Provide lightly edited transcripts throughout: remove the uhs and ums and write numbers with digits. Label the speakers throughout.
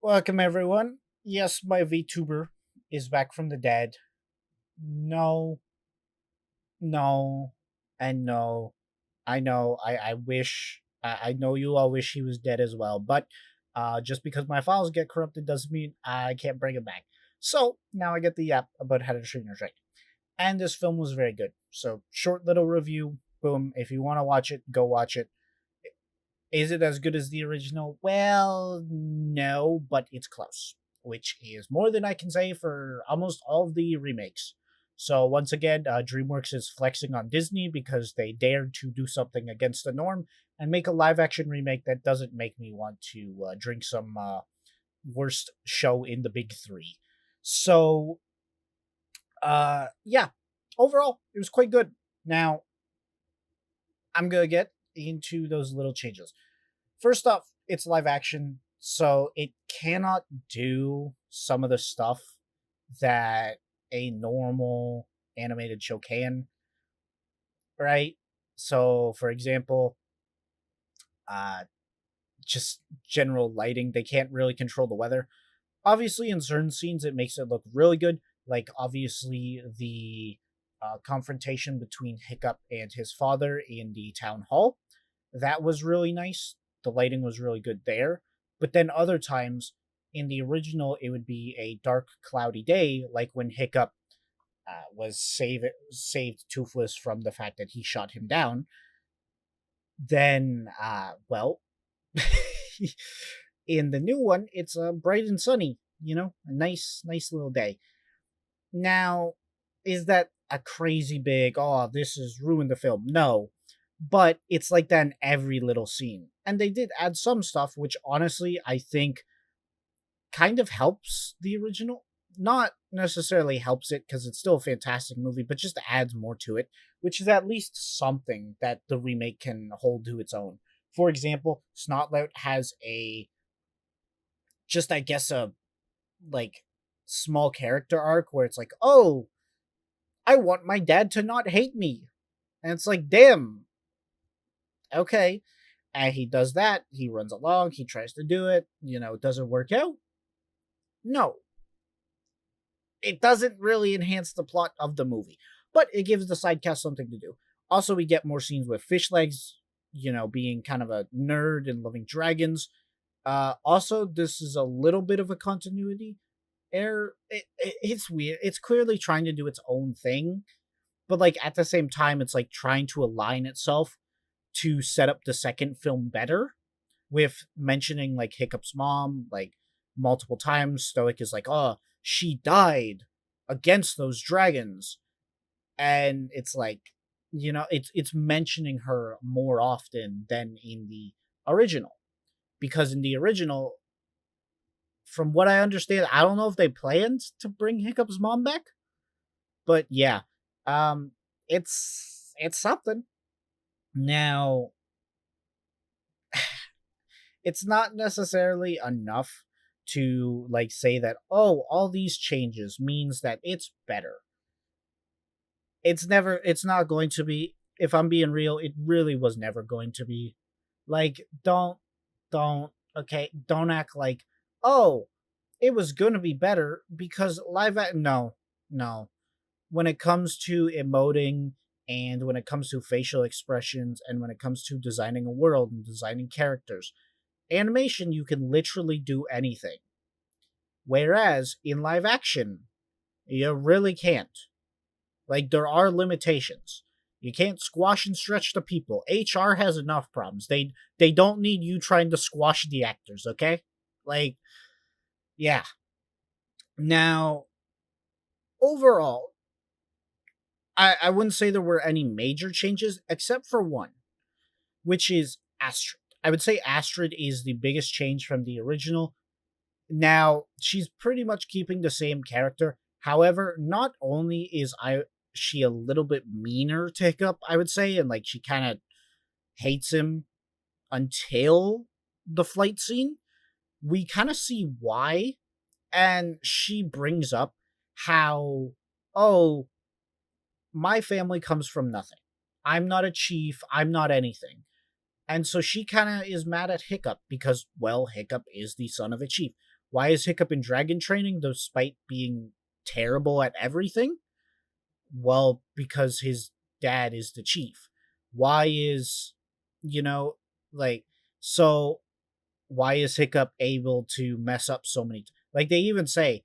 Speaker 1: Welcome, everyone. Yes, my VTuber is back from the dead. No, no, and no. I wish. I know you all wish he was dead as well, but just because my files get corrupted doesn't mean I can't bring him back. So now I get the yap about How to Train Your Dragon. And this film was very good. So, short little review. Boom. If you want to watch it, go watch it. Is it as good as the original? Well, no, but it's close, which is more than I can say for almost all of the remakes. So once again, DreamWorks is flexing on Disney because they dared to do something against the norm and make a live-action remake that doesn't make me want to drink some worst show in the big three. So, yeah, overall, it was quite good. Now, I'm gonna get into those little changes. First off, it's live action, so it cannot do some of the stuff that a normal animated show can, right? So, for example, uh, just general lighting, they can't really control the weather. Obviously, in certain scenes, it makes it look really good. Like, obviously, the confrontation between Hiccup and his father in the town hall. That was really nice. The lighting was really good there. But then other times in the original, it would be a dark, cloudy day, like when Hiccup was saved Toothless from the fact that he shot him down. Then, well, in the new one, it's bright and sunny. A nice little day. Now, is that a crazy big? Oh, this has ruined the film? No, but it's like that in every little scene. And they did add some stuff, which honestly I think kind of helps the original. Not necessarily helps it because it's still a fantastic movie, but just adds more to it, which is at least something that the remake can hold to its own. For example, Snotlout has I guess, a like small character arc where it's like, oh, I want my dad to not hate me. And it's like, damn, okay. And he does that. He runs along. He tries to do it. It doesn't work out. No, it doesn't really enhance the plot of the movie, but it gives the sidecast something to do. Also, we get more scenes with Fish Legs, being kind of a nerd and loving dragons. Also, this is a little bit of a continuity error. It's weird. It's clearly trying to do its own thing, but like at the same time, it's like trying to align itself to set up the second film better with mentioning like Hiccup's mom like multiple times. Stoic is like, "Oh, she died against those dragons," and it's like, it's mentioning her more often than in the original, because in the original, from what I understand, I don't know if they planned to bring Hiccup's mom back, but yeah, um, it's something. Now, it's not necessarily enough to like say that, oh, all these changes means that it's better. It's not going to be. If I'm being real, it really was never going to be. Like, don't act like, oh, it was going to be better because no, no. When it comes to emoting, and when it comes to facial expressions, and when it comes to designing a world and designing characters, animation, you can literally do anything. Whereas in live action, you really can't. Like, there are limitations. You can't squash and stretch the people. HR has enough problems. They don't need you trying to squash the actors, okay? Like, yeah. Now, overall, I wouldn't say there were any major changes except for one, which is Astrid. I would say Astrid is the biggest change from the original. Now, she's pretty much keeping the same character. However, not only is she a little bit meaner to Hiccup, I would say, and like she kind of hates him until the flight scene. We kind of see why, and she brings up how, oh, my family comes from nothing. I'm not a chief. I'm not anything. And so she kind of is mad at Hiccup because, well, Hiccup is the son of a chief. Why is Hiccup in dragon training despite being terrible at everything? Well, because his dad is the chief. Why is, you know, like, so why is Hiccup able to mess up so many? Like, they even say,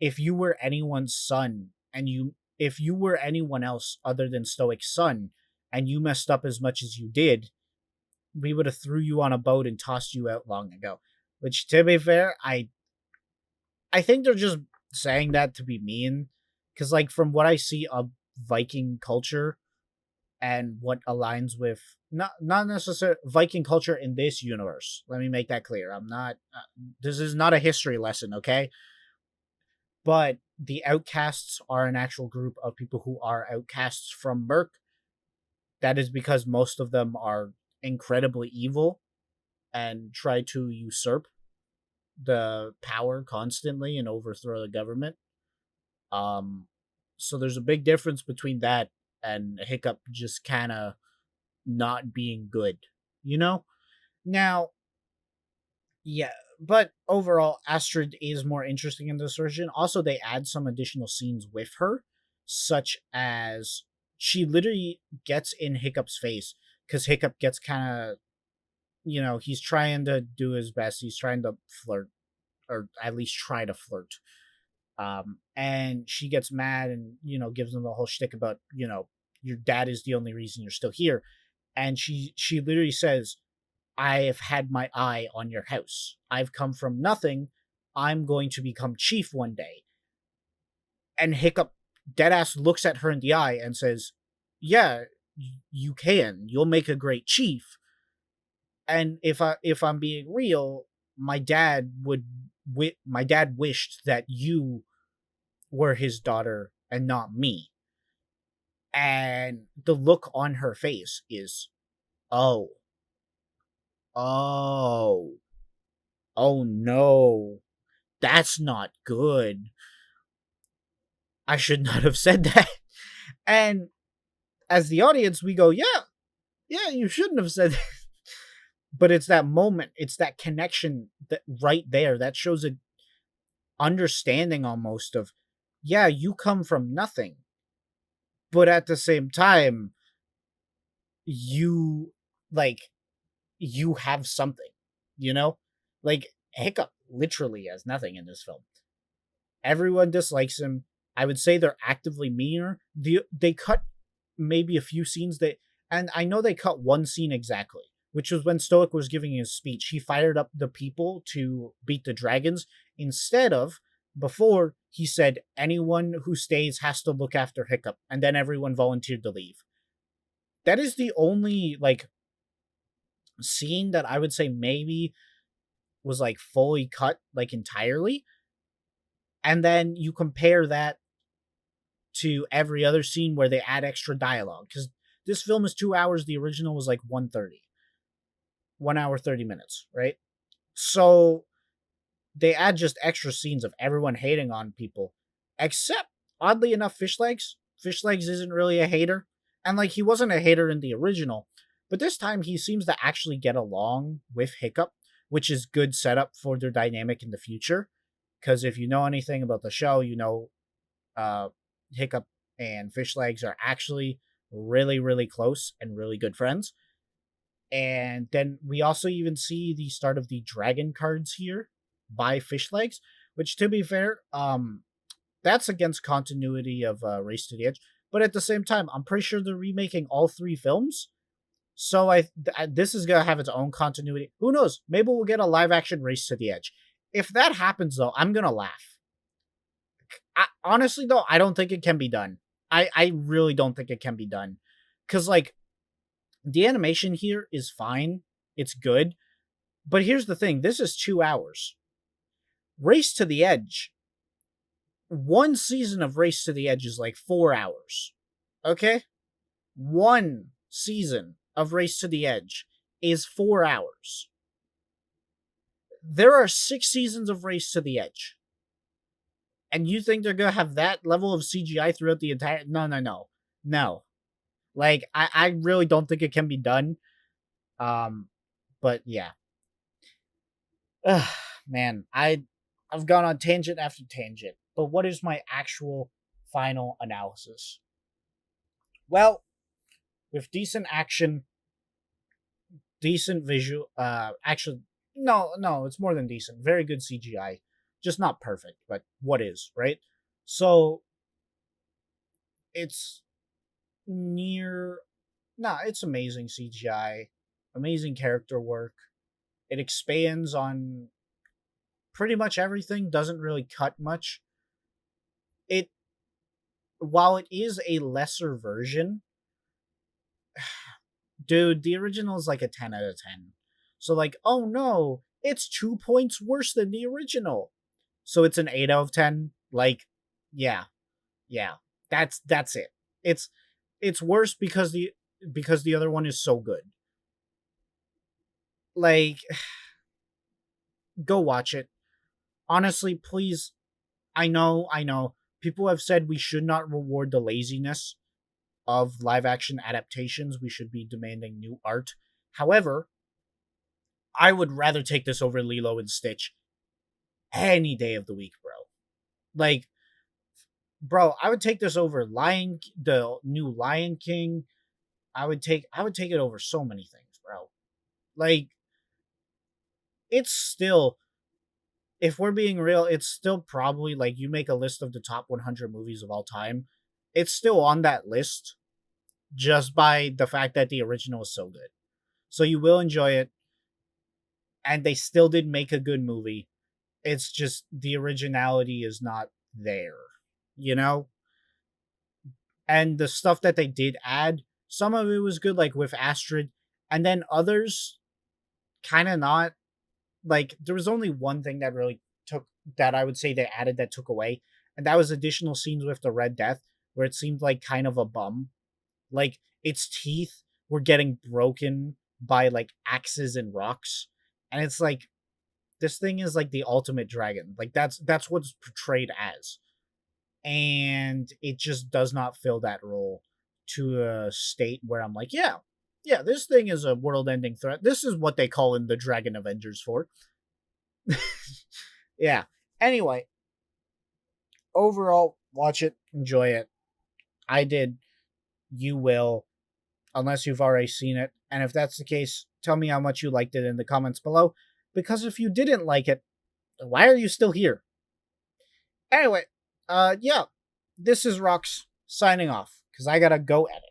Speaker 1: if you were anyone's son and if you were anyone else other than Stoic's son and you messed up as much as you did, we would have threw you on a boat and tossed you out long ago. Which, to be fair, I think they're just saying that to be mean, because like from what I see of Viking culture and what aligns with not necessarily Viking culture in this universe. Let me make that clear. I'm not. This is not a history lesson, okay? But the outcasts are an actual group of people who are outcasts from Merc. That is because most of them are incredibly evil and try to usurp the power constantly and overthrow the government. Um, so there's a big difference between that and Hiccup just kind of not being good, you know? Now, yeah, but overall, Astrid is more interesting in this version. Also, they add some additional scenes with her, such as she literally gets in Hiccup's face because Hiccup gets kind of, he's trying to do his best. He's trying to flirt, or at least try to flirt. And she gets mad and, gives him the whole shtick about, your dad is the only reason you're still here. And she literally says, I have had my eye on your house. I've come from nothing. I'm going to become chief one day. And Hiccup deadass looks at her in the eye and says, yeah, you can. You'll make a great chief. And if I'm being real, my dad wished that you were his daughter and not me. And the look on her face is, oh, oh, oh no, that's not good. I should not have said that. And as the audience, we go, yeah, you shouldn't have said that. But it's that moment, it's that connection that right there that shows a understanding almost of, yeah, you come from nothing. But at the same time, you like you have something, you know? Like Hiccup literally has nothing in this film. Everyone dislikes him. I would say they're actively meaner. They cut maybe a few scenes and I know they cut one scene exactly, which was when Stoic was giving his speech. He fired up the people to beat the dragons instead of before he said anyone who stays has to look after Hiccup, and then everyone volunteered to leave. That is the only like scene that I would say maybe was like fully cut like entirely. And then you compare that to every other scene where they add extra dialogue, because this film is 2 hours. The original was like 1:30, 1 hour 30 minutes, right? So they add just extra scenes of everyone hating on people, except oddly enough, Fish Legs isn't really a hater, and like he wasn't a hater in the original, but this time he seems to actually get along with Hiccup, which is good setup for their dynamic in the future. Because if you know anything about the show, uh, Hiccup and Fish Legs are actually really, really close and really good friends. And then we also even see the start of the dragon cards here by Fish Legs, which to be fair, that's against continuity of Race to the Edge. But at the same time, I'm pretty sure they're remaking all three films. So this is gonna have its own continuity. Who knows? Maybe we'll get a live action Race to the Edge. If that happens, though, I'm gonna laugh. Honestly, though, I don't think it can be done. I really don't think it can be done, because like the animation here is fine, it's good, but here's the thing: this is 2 hours. Race to the Edge. One season of Race to the Edge is like 4 hours. Okay, one season of Race to the Edge is 4 hours. There are 6 seasons of Race to the Edge. And you think they're gonna have that level of CGI throughout the entire? No. Like I really don't think it can be done. But yeah, man, I've gone on tangent after tangent, but what is my actual final analysis? Well, with decent action, decent visual, actually, no, it's more than decent. Very good CGI, just not perfect, but what is, right? So it's near, nah, it's amazing CGI, amazing character work. It expands on pretty much everything, doesn't really cut much. It, while it is a lesser version, dude, the original is like a 10 out of 10. So, like, oh no, it's 2 points worse than the original. So it's an 8 out of 10. Like, yeah, yeah. That's it. It's it's worse because the other one is so good. Like, go watch it. Honestly, please. I know. People have said we should not reward the laziness of live action adaptations. We should be demanding new art. However, I would rather take this over Lilo and Stitch any day of the week, bro. Like, bro, I would take this over the new Lion King. I would take it over so many things, bro. Like, it's still, if we're being real, it's still probably like you make a list of the top 100 movies of all time. It's still on that list just by the fact that the original is so good. So you will enjoy it, and they still did make a good movie. It's just the originality is not there, you know? And the stuff that they did add, some of it was good, like with Astrid, and then others kind of not. Like, there was only one thing that really took, that I would say they added that took away, and that was additional scenes with the Red Death, where it seemed like kind of a bum. Like, its teeth were getting broken by like axes and rocks, and it's like, this thing is like the ultimate dragon. Like, that's what's portrayed as, and it just does not fill that role to a state where I'm like, yeah, yeah, this thing is a world-ending threat. This is what they call in the Dragon Avengers for. Yeah. Anyway, overall, watch it, enjoy it. I did. You will, unless you've already seen it. And if that's the case, tell me how much you liked it in the comments below. Because if you didn't like it, why are you still here? Anyway, yeah, this is Rox signing off because I gotta go edit.